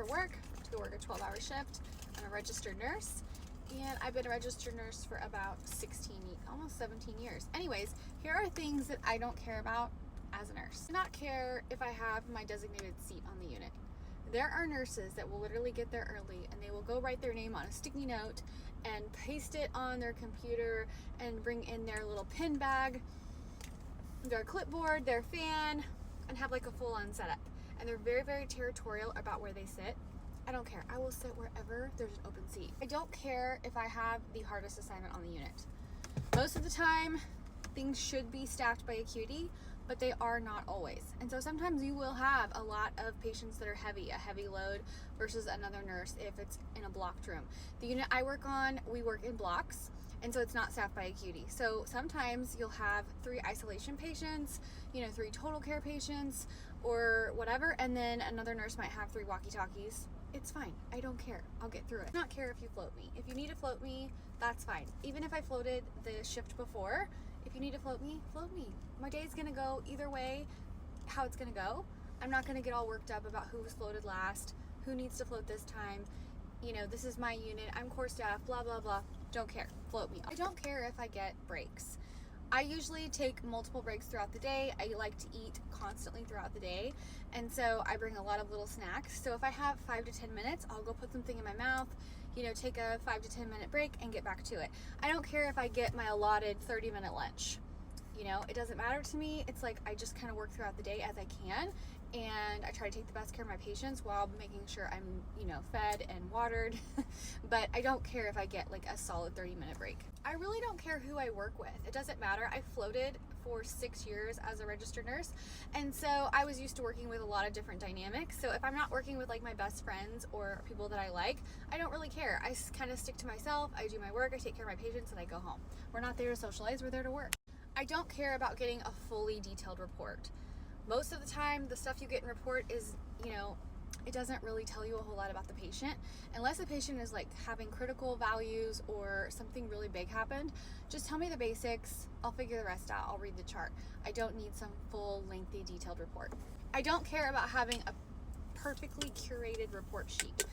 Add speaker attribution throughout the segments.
Speaker 1: for work to go work a 12-hour shift. I'm a registered nurse, and I've been a registered nurse for about almost 17 years. Anyways, here are things that I don't care about as a nurse. I do not care if I have my designated seat on the unit. There are nurses that will literally get there early and they will go write their name on a sticky note and paste it on their computer and bring in their little pin bag, their clipboard, their fan, and have like a full-on setup. And they're very, very territorial about where they sit. I don't care. I will sit wherever there's an open seat. I don't care if I have the hardest assignment on the unit. Most of the time, things should be staffed by acuity, but they are not always. And so sometimes you will have a lot of patients that are heavy, a heavy load versus another nurse if it's in a blocked room. The unit I work on, we work in blocks, and so it's not staffed by acuity. So sometimes you'll have 3 isolation patients, 3 total care patients or whatever, and then another nurse might have 3 walkie-talkies. It's fine. I don't care. I'll get through it. I do not care if you float me. If you need to float me, that's fine. Even if I floated the shift before, if you need to float me, float me. My day's gonna go either way, how it's gonna go. I'm not gonna get all worked up about who was floated last, who needs to float this time. This is my unit, I'm core staff, blah, blah, blah. Don't care, float me. I don't care if I get breaks. I usually take multiple breaks throughout the day. I like to eat constantly throughout the day. And so I bring a lot of little snacks. So if I have 5 to 10 minutes, I'll go put something in my mouth, take a 5 to 10 minute break and get back to it. I don't care if I get my allotted 30-minute lunch. It doesn't matter to me. It's like I just kind of work throughout the day as I can, and I try to take the best care of my patients while making sure I'm, fed and watered. But I don't care if I get like a solid 30-minute break. I really don't care who I work with. It doesn't matter. I floated for 6 years as a registered nurse, and so I was used to working with a lot of different dynamics. So if I'm not working with like my best friends or people that I like, I don't really care. I kind of stick to myself. I do my work, I take care of my patients, and I go home. We're not there to socialize, we're there to work. I don't care about getting a fully detailed report. Most of the time, the stuff you get in report is, it doesn't really tell you a whole lot about the patient. Unless the patient is like having critical values or something really big happened, just tell me the basics. I'll figure the rest out. I'll read the chart. I don't need some full, lengthy, detailed report. I don't care about having a perfectly curated report sheet.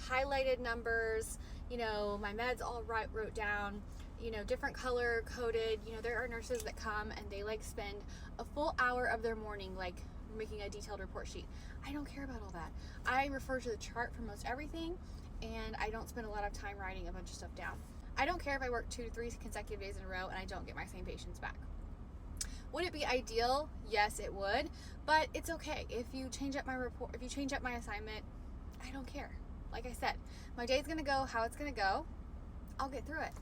Speaker 1: Highlighted numbers, my meds all wrote down, different color coded. There are nurses that come and they like spend a full hour of their morning like making a detailed report sheet. I don't care about all that. I refer to the chart for most everything, and I don't spend a lot of time writing a bunch of stuff down. I don't care if I work 2 to 3 consecutive days in a row and I don't get my same patients back. Would it be ideal? Yes, it would, but it's okay. If you change up my report, if you change up my assignment, I don't care. Like I said, my day's gonna go how it's gonna go. I'll get through it.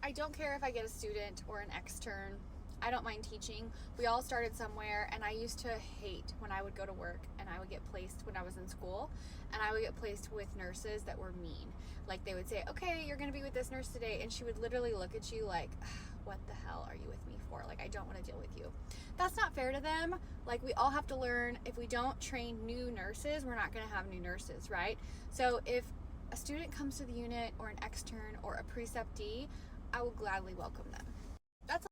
Speaker 1: I don't care if I get a student or an extern. I don't mind teaching. We all started somewhere, and I used to hate when I would go to work and I would get placed when I was in school, and I would get placed with nurses that were mean. Like they would say, okay, you're gonna be with this nurse today, and she would literally look at you like, what the hell are you with me for? Like, I don't want to deal with you. That's not fair to them. Like, we all have to learn. If we don't train new nurses, we're not gonna have new nurses, right? So if a student comes to the unit or an extern or a preceptee, I will gladly welcome them.